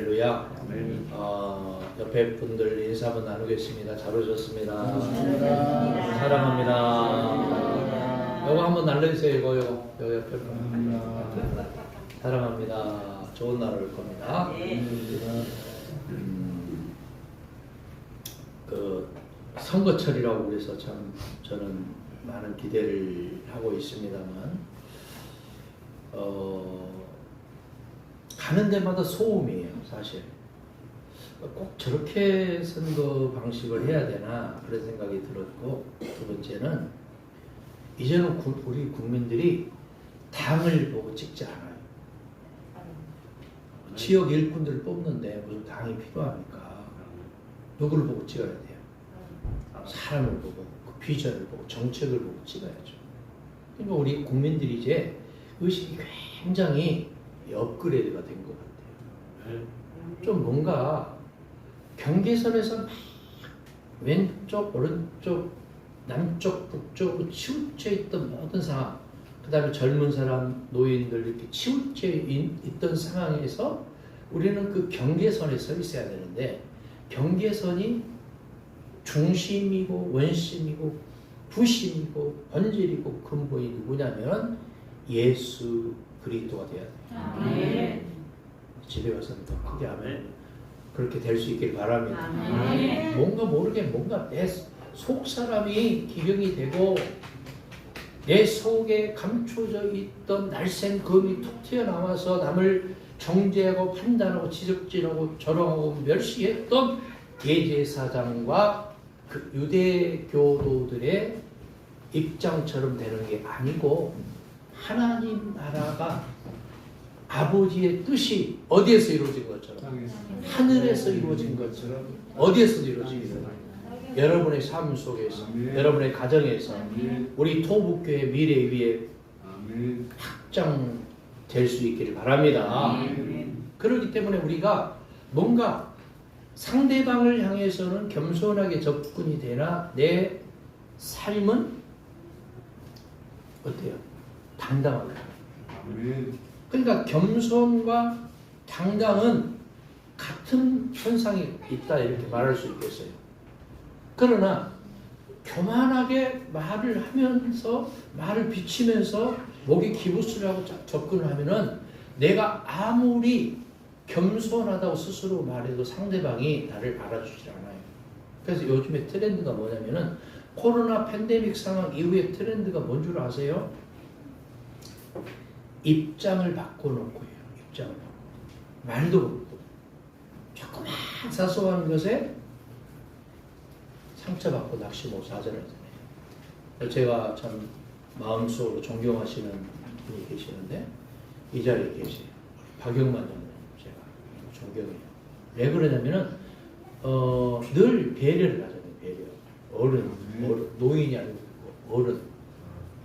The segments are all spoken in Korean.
할렐루야. 옆에 분들 인사 한번 나누겠습니다. 잘 오셨습니다. 사랑합니다. 요거 한번 날려주세요. 이거 옆에 분. 사랑합니다. 좋은 날 올 겁니다. 그 선거철이라고 그래서 참 저는 많은 기대를 하고 있습니다만 가는 데마다 소음이에요, 사실. 꼭 저렇게 선거 방식을 해야 되나 그런 생각이 들었고, 두 번째는 이제는 우리 국민들이 당을 보고 찍지 않아요. 지역 일꾼들을 뽑는데 무슨 당이 필요합니까? 누구를 보고 찍어야 돼요? 사람을 보고, 그 비전을 보고, 정책을 보고 찍어야죠. 그러니까 우리 국민들이 이제 의식이 굉장히 업그레이드가 된 것 같아요. 좀 뭔가 경계선에서 막 왼쪽, 오른쪽, 남쪽, 북쪽으로 치우쳐 있던 모든 상황, 그 다음에 젊은 사람, 노인들 이렇게 치우쳐 있던 상황에서 우리는 그 경계선에 서 있어야 되는데, 경계선이 중심이고 원심이고 부심이고 본질이고 근본이 누구냐면 예수 그리스도가 돼야 돼요. 집에 가서 더 크게 하면 그렇게 될 수 있길 바랍니다. 뭔가 모르게 뭔가 내 속 사람이 기경이 되고 내 속에 감춰져 있던 날쌘 검이 툭 튀어나와서 남을 정죄하고 판단하고 지적질하고 조롱하고 멸시했던 대제사장과 그 유대교도들의 입장처럼 되는 게 아니고, 하나님 나라가 아버지의 뜻이 어디에서 이루어진 것처럼, 하늘에서 이루어진 것처럼 어디에서 이루어지기를, 여러분의 삶 속에서, 여러분의 가정에서, 우리 토북교회 미래 위에 확장될 수 있기를 바랍니다. 그렇기 때문에 우리가 뭔가 상대방을 향해서는 겸손하게 접근이 되나 내 삶은 어때요? 당당하다. 그러니까 겸손과 당당은 같은 현상이 있다 이렇게 말할 수 있겠어요. 그러나 교만하게 말을 하면서, 말을 비치면서 목이 기부스라고 접근을 하면은 내가 아무리 겸손하다고 스스로 말해도 상대방이 나를 알아주지 않아요. 그래서 요즘에 트렌드가 뭐냐면은, 코로나 팬데믹 상황 이후에 트렌드가 뭔 줄 아세요? 입장을 바꿔놓고 해요. 입장을 바꿔. 말도 그렇고 조그만 사소한 것에 상처받고 낙심하고 좌절하잖아요. 제가 참 마음속으로 존경하시는 분이 계시는데 이 자리에 계세요. 박영만 장로님 제가 존경해요. 왜 그러냐면은 늘 배려를 하잖아요. 배려. 어른, 노인이 아니고 어른.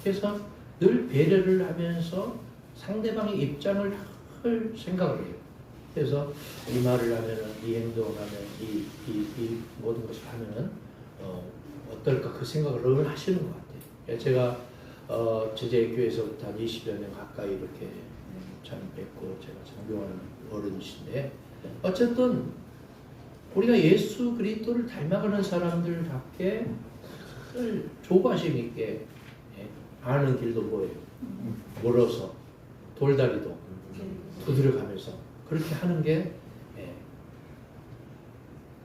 그래서 늘 배려를 하면서 상대방의 입장을 할 생각을 해요. 그래서 이 말을 하면은, 이 행동을 하면, 이 모든 것을 하면은 어떨까 그 생각을 늘 하시는 것 같아요. 제가 제자교회에서부터 한 20여 년 가까이 이렇게 참 뵙고 제가 존경하는 어른이신데, 어쨌든 우리가 예수 그리스도를 닮아가는 사람들답게 조바심 있게 아는 길도 뭐예요? 멀어서 돌다리도 두드려가면서 그렇게 하는 게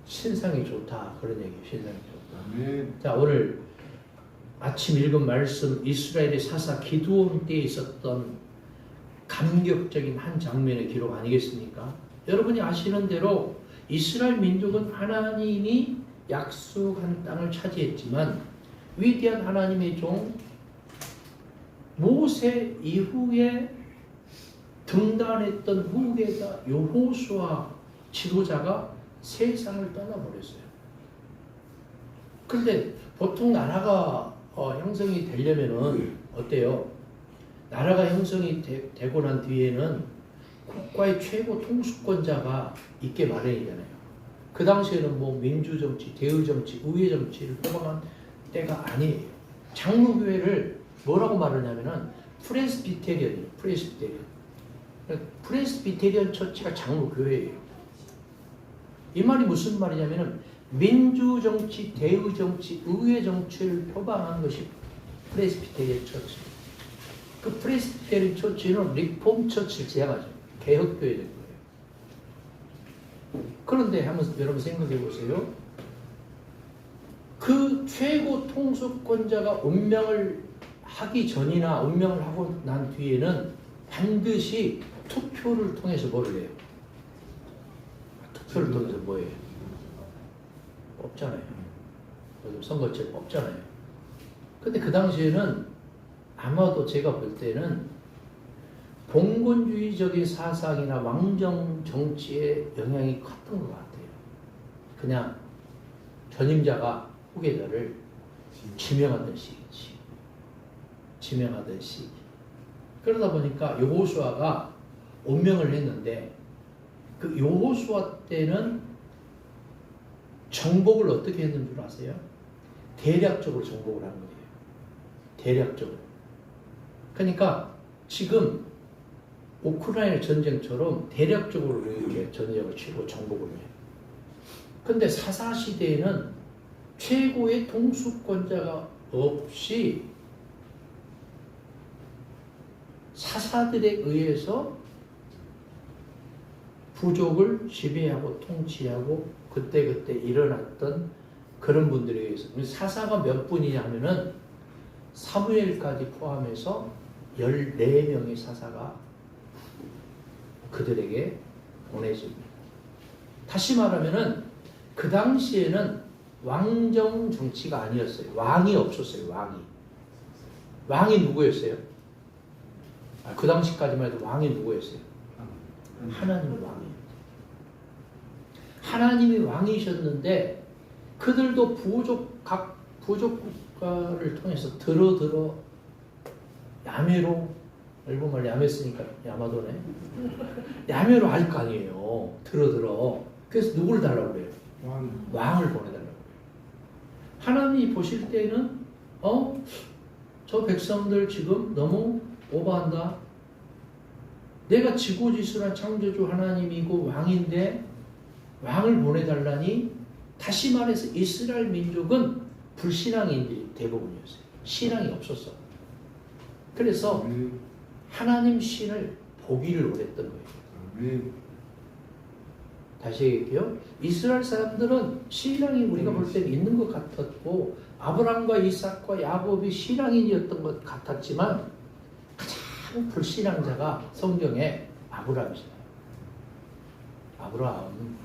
신상이 좋다, 그런 얘기예요. 신상이 좋다. 자, 오늘 아침 읽은 말씀, 이스라엘의 사사 기드온 때에 있었던 감격적인 한 장면의 기록 아니겠습니까? 여러분이 아시는 대로 이스라엘 민족은 하나님이 약속한 땅을 차지했지만, 위대한 하나님의 종 모세 이후에 등단했던 후계자 여호수아 지도자가 세상을 떠나버렸어요. 그런데 보통 나라가 형성이 되려면은 어때요? 나라가 형성이 되고 난 뒤에는 국가의 최고 통수권자가 있게 마련이잖아요. 그 당시에는 뭐 민주정치, 대의정치, 의회정치를 뽑아간 때가 아니에요. 장로교회를 뭐라고 말하냐면은 프레스비테리언이에요. 프레스비테리언 처치가 장로교회예요. 이 말이 무슨 말이냐면은 민주정치, 대의정치, 의회정치를 표방한 것이 프레스비테리안 처치. 그 프레스비테리안 처치는 리폼 처치를 제약하죠. 개혁교회 된 거예요. 그런데 한번 여러분 생각해 보세요. 그 최고 통수권자가 운명을 하기 전이나 운명을 하고 난 뒤에는 반드시 투표를 통해서 뭐를 해요? 투표를 통해서 뭐예요? 없잖아요. 요즘 선거철 없잖아요. 근데 그 당시에는 아마도 제가 볼 때는 봉건주의적인 사상이나 왕정 정치의 영향이 컸던 것 같아요. 그냥 전임자가 후계자를 지명하던 시기지. 지명하던 시기. 그러다 보니까 여호수아가 운명을 했는데 그 여호수아 때는 정복을 어떻게 했는 줄 아세요? 대략적으로 정복을 한 거예요. 대략적으로. 그러니까 지금 우크라이나 전쟁처럼 대략적으로 이렇게 전쟁을 치고 정복을 해요. 근데 사사시대에는 최고의 통수권자가 없이 사사들에 의해서 부족을 지배하고 통치하고 그때그때 일어났던 그런 분들에 의해서 사사가 몇 분이냐 하면은 사무엘까지 포함해서 14명의 사사가 그들에게 보내집니다. 다시 말하면은 그 당시에는 왕정 정치가 아니었어요. 왕이 없었어요. 왕이 누구였어요? 그 당시까지만 해도 왕이 누구였어요? 하나님이 왕이에요. 하나님이 왕이셨는데 그들도 각 부족 국가를 통해서 들어 야매로 일본말 야매 쓰니까 야마도네. 야매로 할 거 아니에요. 들어. 그래서 누구를 달라고 그래요? 왕을 보내달라고 그래요. 하나님이 보실 때는 저 백성들 지금 너무 오버한다. 내가 지고지순한 창조주 하나님이고 왕인데 왕을 보내달라니. 다시 말해서 이스라엘 민족은 불신앙인들이 대부분이었어요. 신앙이 없었어. 그래서 하나님 신을 보기를 원했던 거예요. 다시 얘기해요. 이스라엘 사람들은 신앙이 우리가 볼 때는 있는 것 같았고 아브라함과 이삭과 야곱이 신앙인이었던 것 같았지만 가장 불신앙자가 성경에 아브라함이잖아요. 아브라함.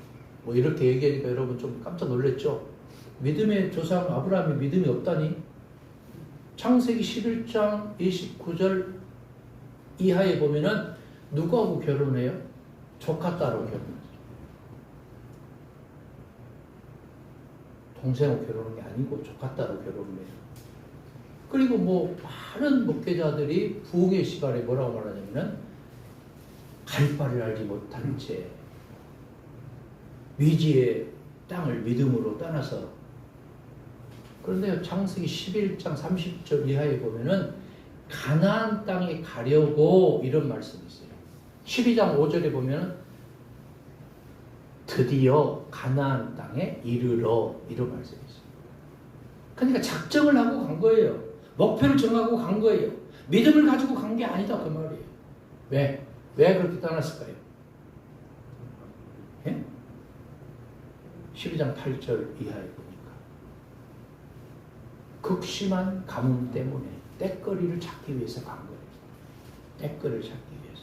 뭐 이렇게 얘기하니까 여러분 좀 깜짝 놀랐죠? 믿음의 조상 아브라함이 믿음이 없다니? 창세기 11장 29절 이하에 보면은 누구하고 결혼해요? 조카 딸하고 결혼해요. 동생하고 결혼한 게 아니고 조카 딸하고 결혼을 해요. 그리고 뭐 많은 목회자들이 부흥의 시간에 뭐라고 말하냐면은 갈 바를 알지 못한 채 미지의 땅을 믿음으로 떠나서. 그런데 창세기 11장 30절 이하에 보면은 가나안 땅에 가려고 이런 말씀이 있어요. 12장 5절에 보면은 드디어 가나안 땅에 이르러 이런 말씀이 있어요. 그러니까 작정을 하고 간 거예요. 목표를 정하고 간 거예요. 믿음을 가지고 간 게 아니다 그 말이에요. 왜 그렇게 떠났을까요? 예? 12장 8절 이하에 보니까 극심한 가뭄 때문에 떼거리를 찾기 위해서 간 거예요. 떼거리를 찾기 위해서.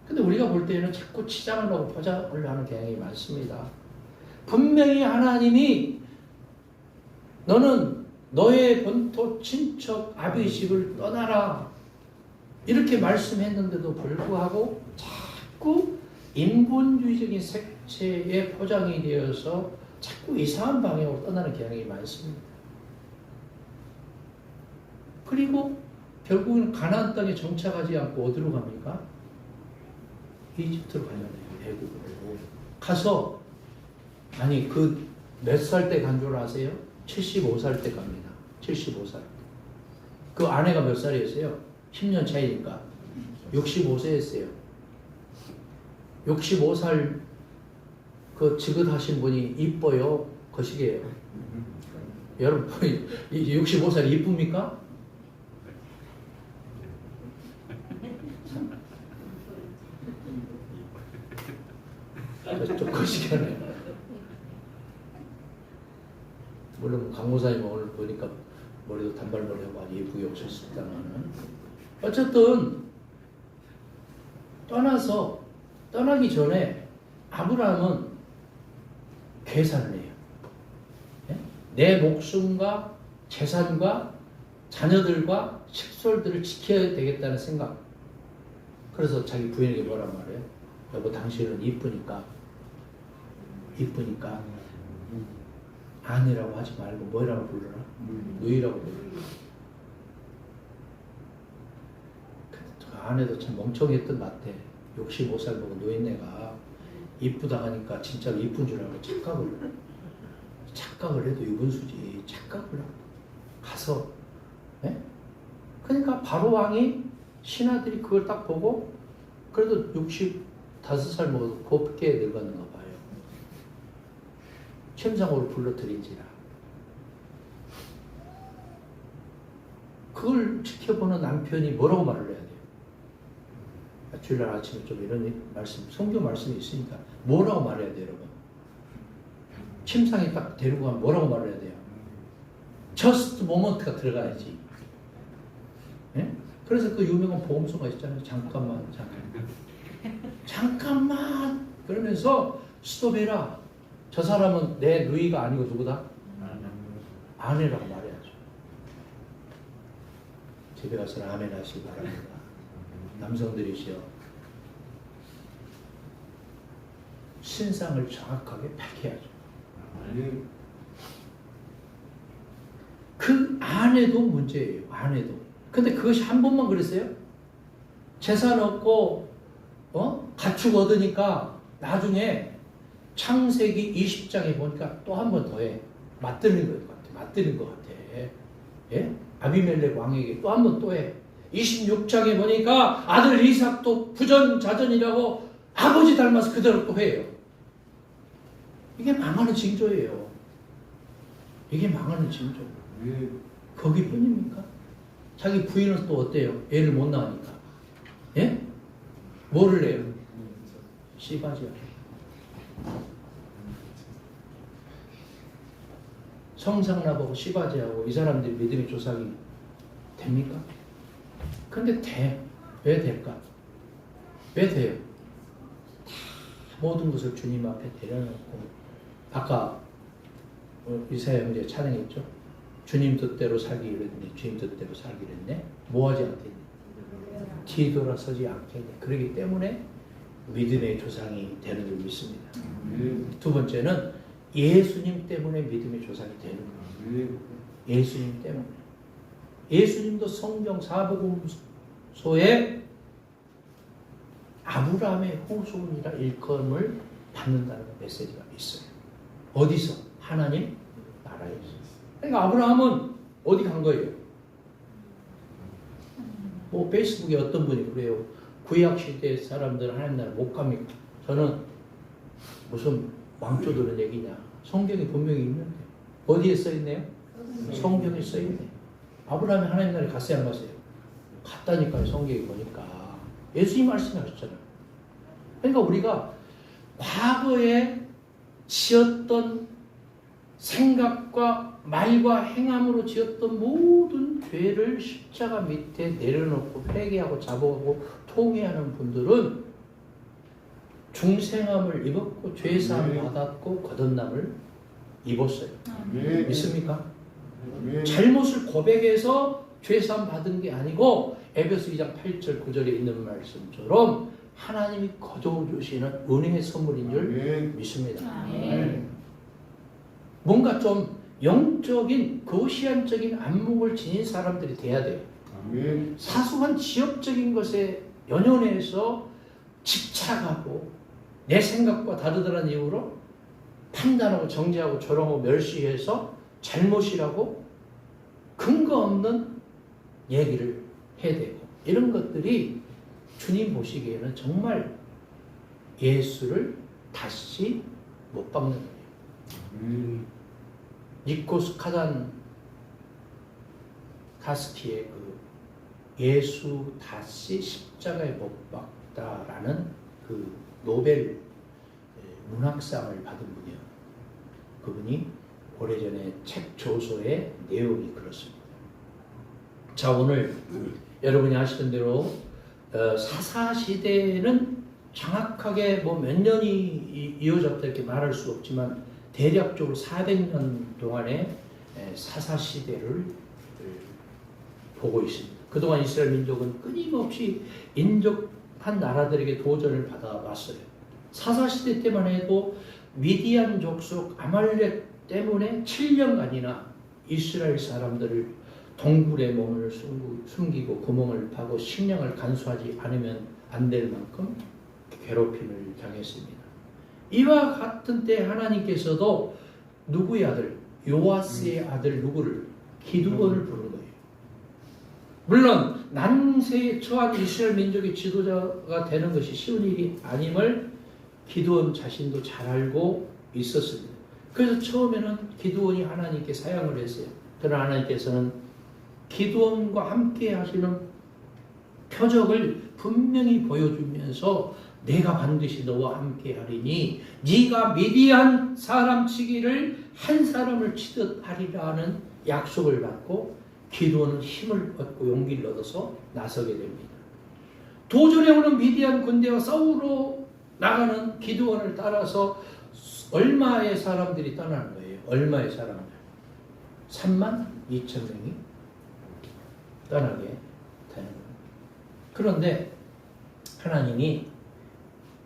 근데 우리가 볼 때는 자꾸 치장을 하고 포장을 하는 경향이 많습니다. 분명히 하나님이 너는 너의 본토 친척 아비 집을 떠나라 이렇게 말씀했는데도 불구하고 자꾸 인본주의적인 색채에 포장이 되어서 자꾸 이상한 방향으로 떠나는 경향이 많습니다. 그리고 결국은 가나안 땅에 정착하지 않고 어디로 갑니까? 이집트로 가야 돼요. 애국으로 가서 아니 그 몇 살 때 간 줄 아세요? 75살 때 갑니다. 75살 때. 그 아내가 몇 살이었어요? 10년 차이니까 65세였어요. 65살 그 지긋하신 분이 이뻐요? 거시기예요? 여러분 65살이 이쁩니까? 좀 거시기하네. 물론 강모사님 오늘 보니까 머리도 단발머리하고 아주 예쁘게 오셨습니다만 어쨌든 떠나기 전에 아브라함은 계산을 해요. 내 목숨과 재산과 자녀들과 식솔들을 지켜야 되겠다는 생각. 그래서 자기 부인에게 뭐란 말이에요? 여보 당신은 이쁘니까 아내라고 하지 말고 뭐라고 불러라? 누이라고 불러라. 그 아내도 참 멍청했던 것 같아. 65살 먹은 노인네가 이쁘다 하니까 진짜로 이쁜 줄 알고 착각을 해도 유분수지. 착각을 하고 가서 그러니까 바로 왕이 신하들이 그걸 딱 보고 그래도 65살 먹어도 곱게 늙었는가 봐요. 침상으로 불러들인지라. 그걸 지켜보는 남편이 뭐라고 말을 해야 돼요? 주일날 아침에 좀 이런 말씀, 성경 말씀이 있으니까 뭐라고 말해야 돼요, 여러분? 침상에 딱 데리고 가면 뭐라고 말을 해야 돼요? Just moment가 들어가야지. 예? 그래서 그 유명한 복음서가 있잖아요. 잠깐만 그러면서 스톱해라. 저 사람은 내 누이가 아니고 누구다? 아내라고 말해야죠. 집에 가서 아멘 하시기 바랍니다. 남성들이시여 신상을 정확하게 밝혀야죠. 그 아내도 문제예요. 아내도. 근데 그것이 한 번만 그랬어요? 재산 얻고 가축 얻으니까 나중에 창세기 20장에 보니까 또 한 번 더 해. 맞드는 것 같아. 예? 아비멜렉 왕에게 또 한 번 또 해. 26장에 보니까 아들 이삭도 부전자전이라고 아버지 닮아서 그대로 또 해요. 이게 망하는 징조예요. 이게 망하는 징조. 거기뿐입니까? 자기 부인은 또 어때요? 애를 못 낳으니까. 예? 뭐를 해요? 씨바지요. 성상납하고 씨바지하고 이 사람들이 믿음의 조상이 됩니까? 근데 돼. 왜 될까? 왜 돼요? 다 모든 것을 주님 앞에 내려놓고 아까 이사야 형제 찬양했죠? 주님 뜻대로 살기 이랬네. 주님 뜻대로 살기 이랬네. 뭐하지 않겠네. 뒤돌아서지 않겠네. 그렇기 때문에 믿음의 조상이 되는 줄 믿습니다. 두 번째는 예수님 때문에 믿음의 조상이 되는 거예요. 예수님 때문에. 예수님도 성경 사복음서에 아브라함의 후손이라 일컬음을 받는다는 메시지가 있어요. 어디서? 하나님 나라에서. 그러니까 아브라함은 어디 간 거예요? 뭐 페이스북에 어떤 분이 그래요. 구약시대 사람들은 하나님 나라 못 갑니까? 저는 무슨 왕조들은 얘기냐. 성경에 분명히 있는데 어디에 써있네요? 성경에 써있네. 아브라함이 하나님 나라에 갔어요 안 갔어요? 갔다니까요. 성경에 보니까. 예수님 말씀하셨잖아요. 그러니까 우리가 과거에 지었던 생각과 말과 행함으로 지었던 모든 죄를 십자가 밑에 내려놓고 회개하고 자복하고 통회하는 분들은 중생함을 입었고 죄사함 받았고 거듭남을 입었어요. 믿습니까? 잘못을 고백해서 죄사함 받은 게 아니고 에베소 2장 8절 9절에 있는 말씀처럼 하나님이 거둬주시는 은혜의 선물인 줄 믿습니다. 뭔가 좀 영적인 거시안적인 안목을 지닌 사람들이 돼야 돼요. 사소한 지역적인 것에 연연해서 집착하고 내 생각과 다르다는 이유로 판단하고 정죄하고 조롱하고 멸시해서 잘못이라고 근거 없는 얘기를 해대고 이런 것들이 주님 보시기에는 정말 예수를 다시 못 박는 거예요. 니코스 카스키의 그 예수 다시 십자가에 못 박다라는 그 노벨 문학상을 받은 분이에요. 그분이 오래전에 책 조서의 내용이 그렇습니다. 자, 오늘 여러분이 아시는 대로 사사시대는 정확하게 뭐 몇 년이 이어졌다 이렇게 말할 수 없지만 대략적으로 400년 동안의 사사시대를 보고 있습니다. 그동안 이스라엘 민족은 끊임없이 인접한 나라들에게 도전을 받아왔어요. 사사시대 때만 해도 미디안 족속 아말렉 때문에 7년간이나 이스라엘 사람들을 동굴에 몸을 숨기고 구멍을 파고 식량을 간수하지 않으면 안 될 만큼 괴롭힘을 당했습니다. 이와 같은 때 하나님께서도 누구의 아들? 요아스의 아들 누구를? 기드온을 부른 거예요. 물론 난세에 처한 이스라엘 민족의 지도자가 되는 것이 쉬운 일이 아님을 기드온 자신도 잘 알고 있었습니다. 그래서 처음에는 기드온이 하나님께 사양을 했어요. 그러나 하나님께서는 기드온과 함께 하시는 표적을 분명히 보여주면서 내가 반드시 너와 함께 하리니 네가 미디안 사람 치기를 한 사람을 치듯 하리라는 약속을 받고 기드온은 힘을 얻고 용기를 얻어서 나서게 됩니다. 도전해 오는 미디안 군대와 싸우러 나가는 기드온을 따라서 얼마의 사람들이 떠나는 거예요. 얼마의 사람들? 32,000명이 떠나게 되는 거예요. 그런데 하나님이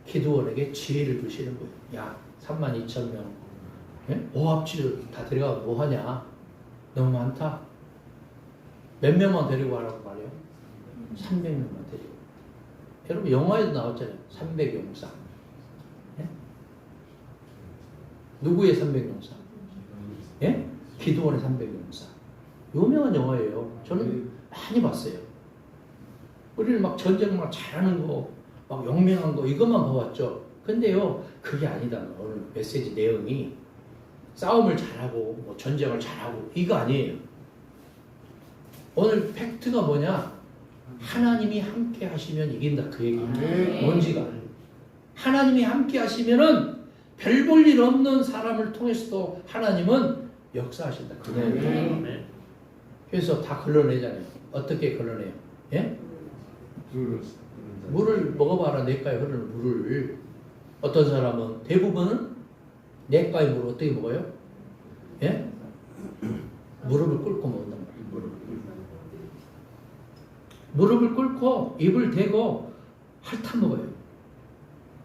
기드온에게 지혜를 주시는 거예요. 야, 32,000명 오합지를 다 데려가 뭐하냐? 너무 많다. 몇 명만 데리고 가라고 말이에요? 300명만 데리고. 여러분 영화에도 나왔잖아요. 300용사. 예? 누구의 300용사? 예? 기드온의 300용사. 유명한 영화예요. 저는 많이 봤어요. 우리는 막 전쟁 막 잘하는 거, 막 영명한 거 이것만 봐왔죠. 근데요, 그게 아니다. 오늘 메시지 내용이 싸움을 잘하고 뭐 전쟁을 잘하고 이거 아니에요. 오늘 팩트가 뭐냐? 하나님이 함께 하시면 이긴다 그 얘기예요. 뭔지가. 하나님이 함께 하시면은 별 볼 일 없는 사람을 통해서도 하나님은 역사하신다. 그 얘기예요. 그래서 다 걸러내잖아요. 어떻게 걸러내요? 예? 물을 먹어봐라. 냇가에 흐르는 물을. 어떤 사람은 대부분은 냇가의 물을 어떻게 먹어요? 예? 무릎을 꿇고 먹는단 말이에요. 무릎을 꿇고 입을 대고 핥아 먹어요.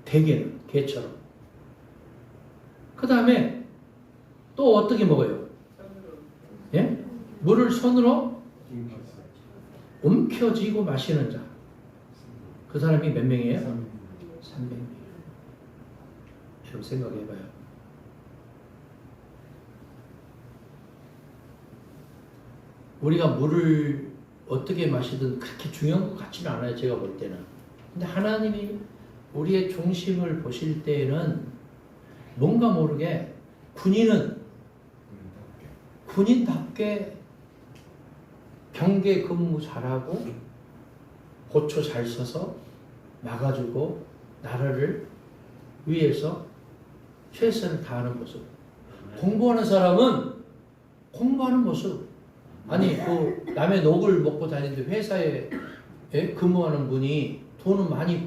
대게는 개처럼. 그 다음에 또 어떻게 먹어요? 예? 물을 손으로 움켜쥐고 마시는 자. 그 사람이 몇 명이에요? 300명. 여러분 생각해봐요. 우리가 물을 어떻게 마시든 그렇게 중요한 것 같지는 않아요. 제가 볼 때는. 근데 하나님이 우리의 중심을 보실 때에는 뭔가 모르게 군인답게 경계 근무 잘하고 고초 잘 서서 막아주고 나라를 위해서 최선을 다하는 모습. 공부하는 사람은 공부하는 모습. 아니 그 남의 녹을 먹고 다니는데 회사에 근무하는 분이 돈은 많이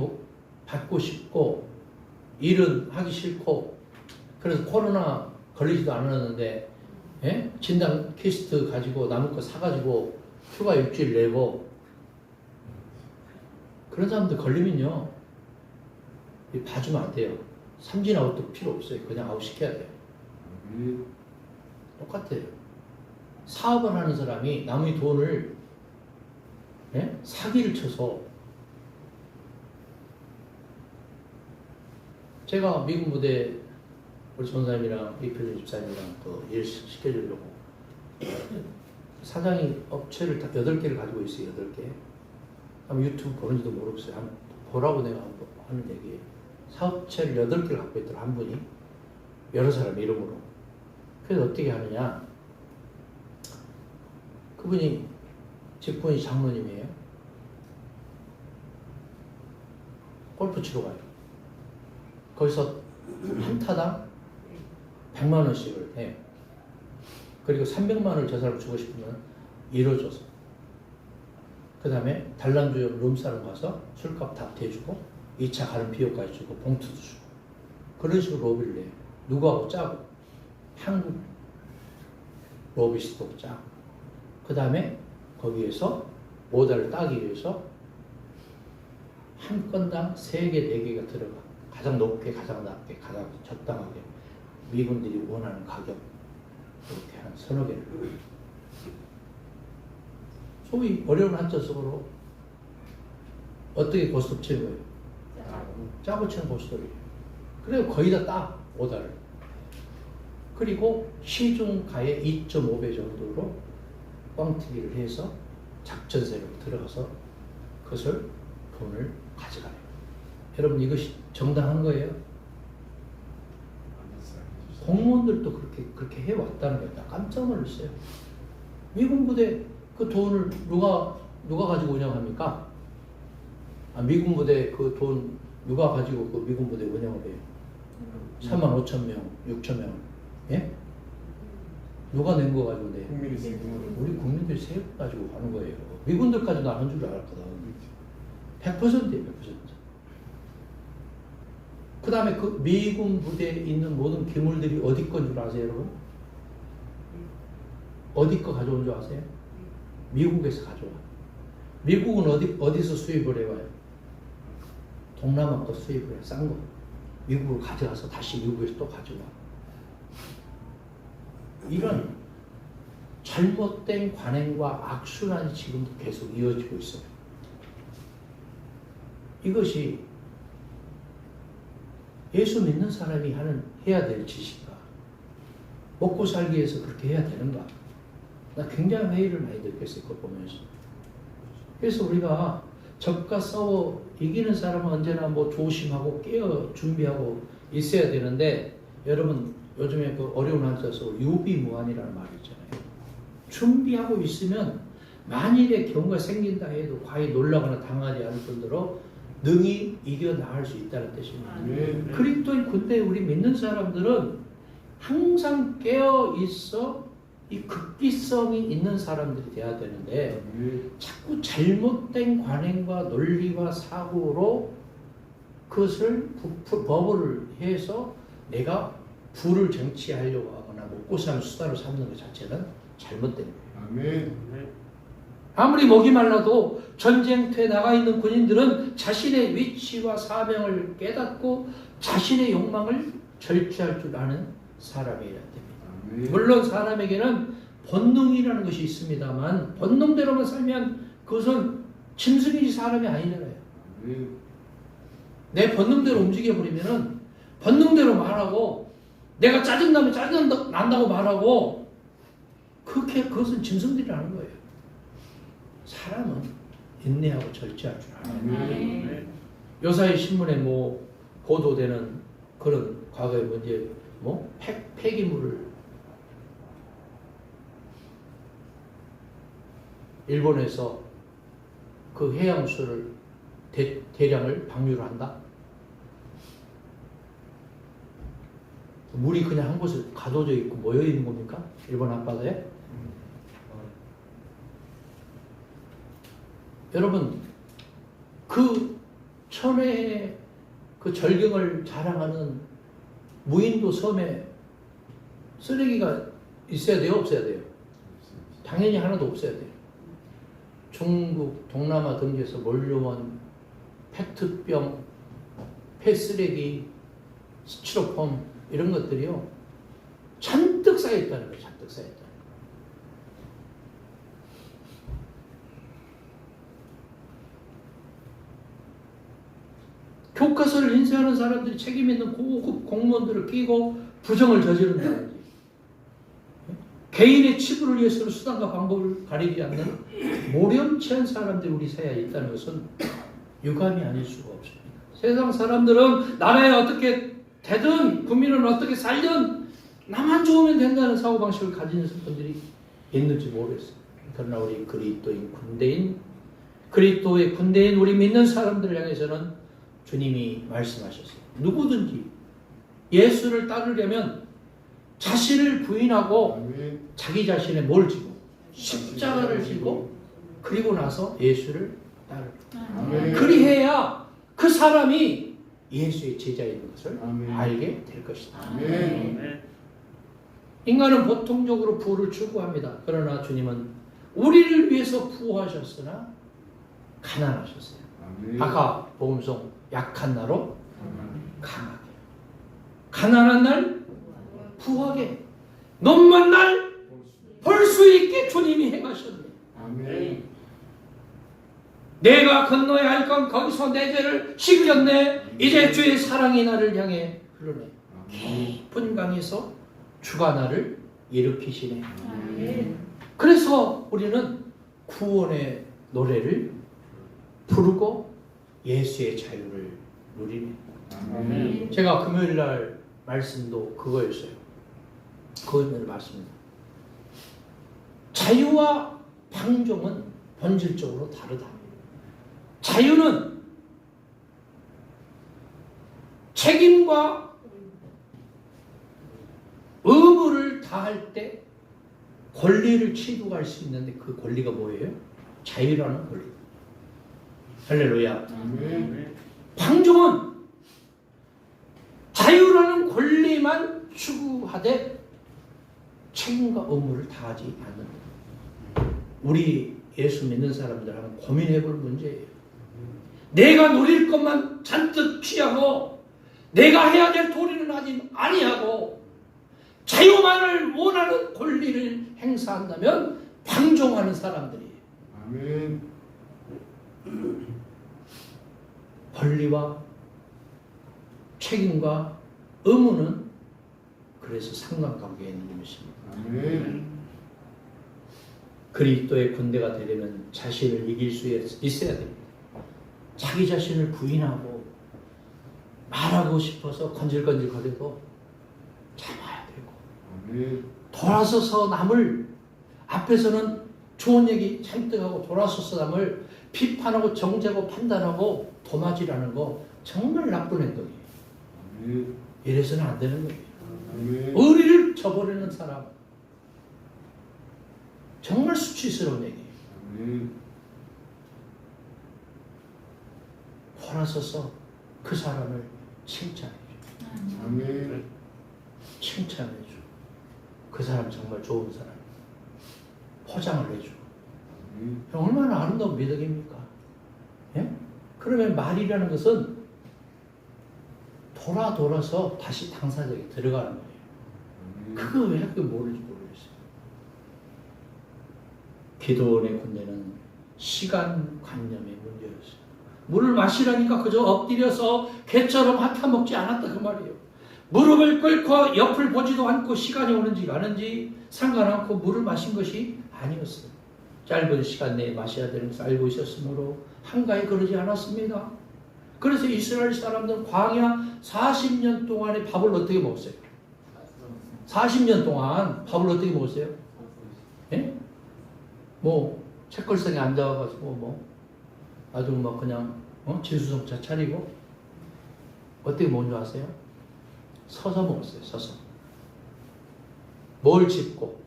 받고 싶고 일은 하기 싫고 그래서 코로나 걸리지도 않았는데 진단 키스트 가지고 남은 거 사가지고 휴가 일주일 내고 그런 사람들 걸리면요 봐주면 안 돼요. 삼진 아웃도 필요 없어요. 그냥 아웃 시켜야 돼요. 똑같아요. 사업을 하는 사람이 남의 돈을 사기를 쳐서 제가 미국 무대 우리 전사님이랑 이표준 집사님이랑 그 일 시켜주려고 사장이 업체를 다 8개를 가지고 있어요. 8개. 아마 유튜브 보는지도 모르겠어요. 한번 보라고 내가 하는 얘기예요. 사업체를 8개를 갖고 있더라 한 분이. 여러 사람 이름으로. 그래서 어떻게 하느냐. 그분이 직분이 장로님이에요. 골프 치러 가요. 거기서 한 타당 100만 원씩을 해요. 그리고 300만 원을 저 사람 주고 싶으면 이뤄줘서. 그 다음에 단란주역 룸사롱 가서 술값 다 대주고 2차 가는 비용까지 주고 봉투도 주고 그런 식으로 로비를 내요. 누구하고 짜고 한국 로비스트하고 짜고 그 다음에 거기에서 오더를 따기 위해서 한 건당 3개, 4개가 들어가. 가장 높게, 가장 낮게, 가장 적당하게 미군들이 원하는 가격 이렇게 한 서너 개를 소위 어려운 한자적으로 어떻게 고스톱 치는 거예요? 짜고 치는 고스톱이에요. 그리고 거의 다 따, 오다를. 그리고 시중가의 2.5배 정도로 뻥튀기를 해서 작전세로 들어가서 그것을 돈을 가져가요. 여러분 이것이 정당한 거예요? 공무원들도 그렇게 해왔다는 거예요. 나 깜짝 놀랐어요. 미군 부대 그 돈을 누가 가지고 운영합니까? 미군 부대 그 돈 누가 가지고 그 미군 부대 운영을 해요? 3만 5천 명, 6천 명. 예? 누가 낸 거 가지고 내요? 우리 국민들이 세금 가지고 하는 거예요. 미군들까지 나간 줄 알았거든. 100%예요, 100%. 그 다음에 그 미군 부대에 있는 모든 기물들이 어디 건 줄 아세요, 여러분? 어디 거 가져온 줄 아세요? 미국에서 가져와. 미국은 어디서 수입을 해와요? 동남아 거 수입을 해, 싼 거. 미국으로 가져가서 다시 미국에서 또 가져와. 이런 잘못된 관행과 악순환이 지금도 계속 이어지고 있어요. 이것이 예수 믿는 사람이 해야 될 짓인가? 먹고 살기 위해서 그렇게 해야 되는가? 나 굉장히 회의를 많이 느꼈어요. 그거 보면서. 그래서 우리가 적과 싸워 이기는 사람은 언제나 뭐 조심하고 깨어 준비하고 있어야 되는데 여러분 요즘에 그 어려운 한자서 유비무환이라는 말이 있잖아요. 준비하고 있으면 만일의 경우가 생긴다 해도 과히 놀라거나 당하지 않을 정도로 능히 이겨나갈 수 있다는 뜻입니다. 그리스도인 군대에 우리 믿는 사람들은 항상 깨어 있어 이 극비성이 있는 사람들이 돼야 되는데 자꾸 잘못된 관행과 논리와 사고로 그것을 법을 해서 내가 부를 쟁취하려고 하거나 먹고 사는 수단을 삼는 것 자체는 잘못된 거예요. 아멘. 아무리 목이 말라도 전쟁터에 나가 있는 군인들은 자신의 위치와 사명을 깨닫고 자신의 욕망을 절제할 줄 아는 사람이어야 됩니다. 물론 사람에게는 본능이라는 것이 있습니다만 본능대로만 살면 그것은 짐승이지 사람이 아니잖아요. 내 본능대로 움직여버리면은 본능대로 말하고 내가 짜증나면 짜증난다고 말하고 그것은 짐승들이라는 거예요. 사람은 인내하고 절제할 줄 알아요. 요사이 신문에 뭐 보도되는 그런 과거의 문제 뭐 폐기물을 일본에서 그 해양수를 대량을 방류를 한다. 물이 그냥 한 곳에 가둬져 있고 모여 있는 겁니까? 일본 앞바다에? 여러분 그 천혜의 그 절경을 자랑하는 무인도 섬에 쓰레기가 있어야 돼요? 없어야 돼요? 당연히 하나도 없어야 돼요. 중국, 동남아 등지에서 몰려온 페트병, 폐쓰레기, 스티로폼 이런 것들이요 잔뜩 쌓여있다는 거예요. 잔뜩 쌓여있다. 교과서를 인쇄하는 사람들이 책임 있는 고급 공무원들을 끼고 부정을 저지른다든지 개인의 치부를 위해서는 수단과 방법을 가리지 않는 모렴치한 사람들이 우리 사회에 있다는 것은 유감이 아닐 수가 없습니다. 세상 사람들은 나라에 어떻게 되든 국민은 어떻게 살든 나만 좋으면 된다는 사고방식을 가진 분들이 있는지 모르겠어요. 그러나 우리 그리스도의 군대인 우리 믿는 사람들을 향해서는 주님이 말씀하셨어요. 누구든지 예수를 따르려면 자신을 부인하고 자기 자신의 뭘 지고 십자가를 지고 그리고 나서 예수를 따르라. 그리해야 그 사람이 예수의 제자인 것을 알게 될 것이다. 인간은 보통적으로 부를 추구합니다. 그러나 주님은 우리를 위해서 부하셨으나 가난하셨어요. 아까 복음송 약한 나로 강하게, 가난한 날 부하게, 넘만 날 벌 수 있게 주님이 행하셨네. 내가 건너야 할 건 거기서 내 죄를 씻겼네. 이제 주의 사랑이 나를 향해 흐르네. 깊은 강에서 주가 나를 일으키시네. 그래서 우리는 구원의 노래를 부르고 예수의 자유를 누리네. 제가 금요일 날 말씀도 그거였어요. 그거는 맞습니다. 자유와 방종은 본질적으로 다르다. 자유는 책임과 의무를 다할 때 권리를 취득할 수 있는데 그 권리가 뭐예요? 자유라는 권리. 할렐루야. 방종은 자유라는 권리만 추구하되 책임과 의무를 다하지 않는다. 우리 예수 믿는 사람들 한번 고민해 볼 문제예요. 내가 누릴 것만 잔뜩 취하고 내가 해야 될 도리는 하지 아니하고 자유만을 원하는 권리를 행사한다면 방종하는 사람들이에요. 아멘. 권리와 책임과 의무는 그래서 상관관계에 있는 것입니다. 아멘. 그리스도의 군대가 되려면 자신을 이길 수 있어야 됩니다. 자기 자신을 부인하고 말하고 싶어서 건질건질거리고 참아야 되고, 돌아서서 남을 앞에서는 좋은 얘기 잔뜩 하고 돌아서서 남을 비판하고 정죄하고 판단하고 도마질하는 거 정말 나쁜 행동이에요. 이래서는 안 되는 거예요. 의리를 저버리는 사람 정말 수치스러운 얘기예요. 돌아서서 그 사람을 칭찬해줘. 칭찬해줘. 그 사람 정말 좋은 사람. 포장을 해줘. 얼마나 아름다운 미덕입니까? 예? 그러면 말이라는 것은 돌아서 다시 당사자에게 들어가는 거예요. 그거 왜 그렇게 모르는지 모르겠어요. 기도원의 군대는 시간관념의 문제였어요. 물을 마시라니까 그저 엎드려서 개처럼 핥아먹지 않았다 그 말이에요. 무릎을 꿇고 옆을 보지도 않고 시간이 오는지 가는지 상관않고 물을 마신 것이 아니었어요. 짧은 시간 내에 마셔야 되는 것을 알고 있었으므로 한가히 그러지 않았습니다. 그래서 이스라엘 사람들은 광야 40년 동안에 밥을 어떻게 먹었어요? 40년 동안 밥을 어떻게 먹었어요? 예? 뭐 책걸상에 앉아가지고 아주 막 그냥 진수성차 차리고 어떻게 먹은 줄 아세요? 서서 먹었어요. 서서. 뭘 짚고?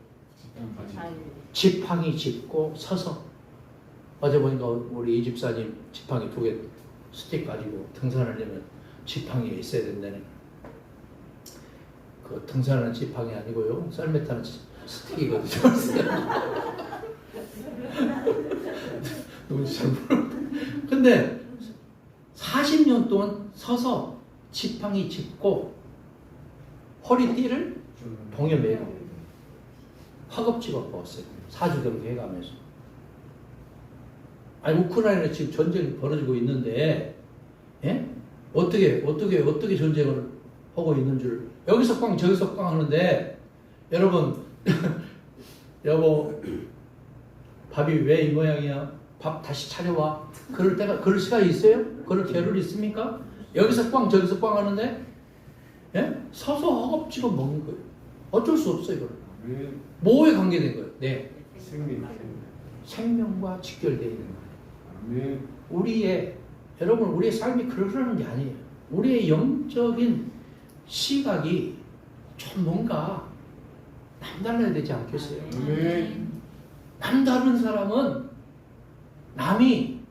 지팡이 짚고 서서. 어제 보니까 우리 이 집사님 지팡이 2개 스틱 가지고 등산하려면 지팡이가 있어야 된다는. 그 등산하는 지팡이 아니고요. 썰매 타는 스틱이거든요. 누군지 잘 모르겠는데. 근데 40년 동안 서서 지팡이 짚고 허리띠를 동여 매고 허겁지겁 먹었어요. 4주 경기 해가면서. 아니 우크라이나에 지금 전쟁이 벌어지고 있는데, 예? 어떻게 전쟁을 하고 있는 줄 여기서 꽝 저기서 꽝 하는데, 여러분 여보 밥이 왜 이 모양이야? 밥 다시 차려와. 그럴 시간이 있어요? 그럴 겨를 있습니까? 여기서 꽝 저기서 꽝 하는데, 예? 서서 허겁지겁 먹는 거예요. 어쩔 수 없어요. 이거는. 아멘. 뭐에 관계된 거예요? 네. 생명. 생명과 직결되어 있는 거예요. 아멘. 여러분 우리의 삶이 그러려는 게 아니에요. 우리의 영적인 시각이 좀 뭔가 남달라야 되지 않겠어요? 아멘. 남다른 사람은 남이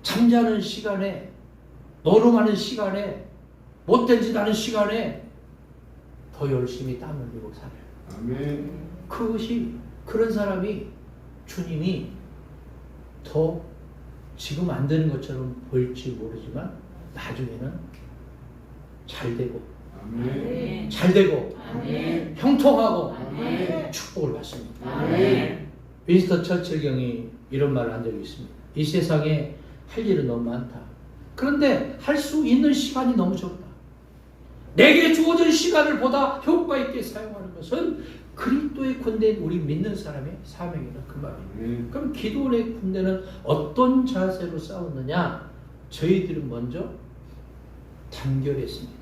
잠자는 시간에, 노름하는 시간에, 못된 짓 하는 시간에 더 열심히 땀 흘리고 살아요. 아멘. 그것이, 그런 사람이 주님이 더 지금 안 되는 것처럼 보일지 모르지만 나중에는 잘 되고, 아멘. 잘 되고, 아멘. 형통하고 아멘. 축복을 받습니다. 아멘. 윈스턴 처칠 경이 이런 말을 한 적이 있습니다. 이 세상에 할 일은 너무 많다. 그런데 할 수 있는 시간이 너무 적다. 내게 주어진 시간을 보다 효과 있게 사용하는 것은 그리스도의 군대인 우리 믿는 사람의 사명이다. 그 말이에요. 아멘. 그럼 기도원의 군대는 어떤 자세로 싸웠느냐? 저희들은 먼저 단결했습니다.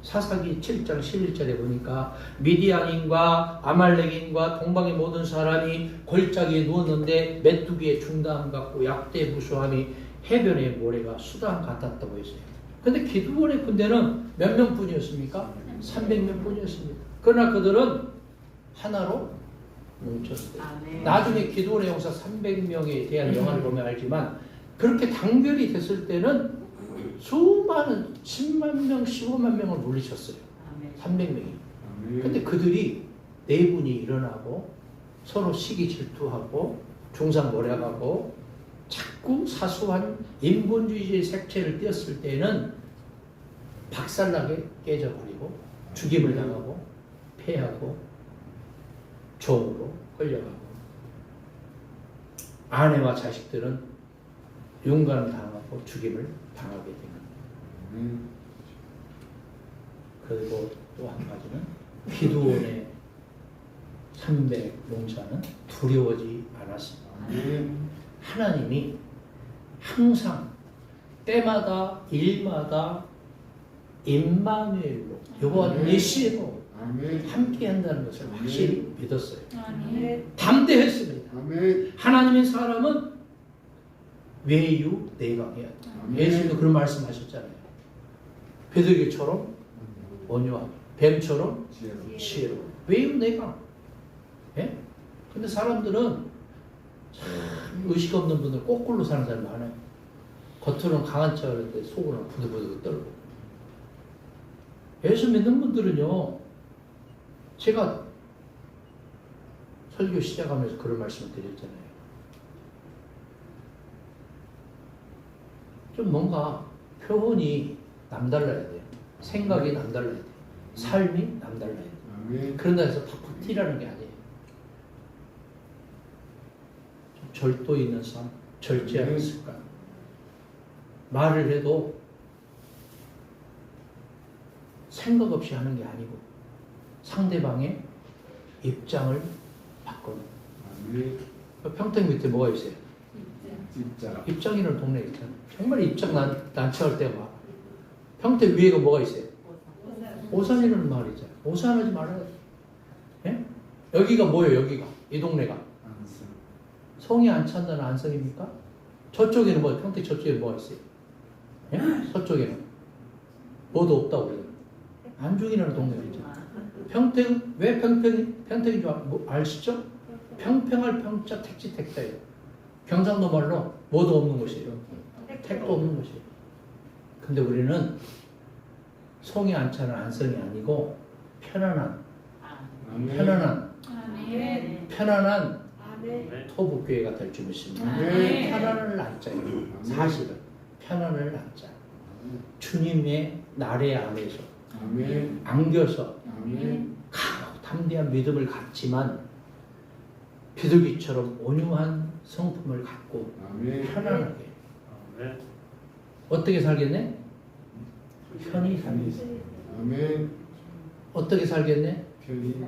사사기 7장 11절에 보니까 미디안인과 아말렉인과 동방의 모든 사람이 골짜기에 누웠는데 메뚜기의 중담 같고 약대 무수함이 해변의 모래가 수담 같았다고 했어요. 근데 기드온의 군대는 몇 명뿐이었습니까? 300명 뿐이었습니다. 그러나 그들은 하나로 뭉쳤어요. 나중에 기드온의 용사 300명에 대한 영화를 보면 알지만 그렇게 단결이 됐을 때는 수많은 10만 명, 15만 명을 물리쳤어요. 300명이. 근데 그들이 내분이 일어나고 서로 시기 질투하고 중상모략하고 자꾸 사소한 인본주의의 색채를 띄었을 때는 박살나게 깨져버리고 죽임을 당하고 패하고 종으로 끌려가고 아내와 자식들은 윤관을 당하고 죽임을 당하게 됩니다. 그리고 또 한 가지는 기드온의 300 용사는 두려워하지 않았습니다. 하나님이 항상 때마다 일마다 임마누엘로 여호와 니시로 함께 한다는 것을 확실히 믿었어요. 담대했습니다. 하나님의 사람은 외유 내강해야 돼. 예수님도 그런 말씀하셨잖아요. 베드로처럼 온유하고 뱀처럼 지혜로워. 외유 내강. 예? 근데 사람들은 참 의식 없는 분들 거꾸로 사는 사람이 많아요. 겉으로는 강한 척 하는데 속으로는 부들부들 떨고. 예수 믿는 분들은요, 제가 설교 시작하면서 그런 말씀을 드렸잖아요. 좀 뭔가 표현이 남달라야 돼요. 생각이 남달라야 돼요. 삶이 남달라야 돼요. 그런다 해서 팍팍 튀라는 게 아니에요. 좀 절도 있는 삶, 절제하는 습관. 말을 해도 생각 없이 하는 게 아니고 상대방의 입장을 바꾸는. 평택 밑에 뭐가 있어요? 입장이라는 동네 있잖아요. 정말 입장 난처할 때가 많아. 평택 위에가 뭐가 있어요? 오산이라는 마을이 있잖아요. 오산하지 말아야 돼. 예? 여기가 뭐예요? 여기가 이 동네가 성이 안 찬다는 안성입니까? 저쪽에는 뭐 평택 저쪽에 뭐가 있어요? 예? 서쪽에는 뭐도 없다고 그래요. 안중이라는 동네가 있잖아요. 평택 왜 평택인 줄 아시죠? 평평할 평자 택지 택자예요. 경상도 말로 뭐도 없는 곳이에요. 택도 없는 곳이에요. 근데 우리는 성이 안 차는 안성이 아니고 편안한 토북교회가 될 줄 믿습니다. 편안을 낳자예요. 사실은 편안을 낳자. 주님의 나래 안에서 안겨서 강하고 담대한 믿음을 갖지만 비둘기처럼 온유한 성품을 갖고 편안하게 어떻게 살겠네? 편히 살겠네. 어떻게 살겠네? 편히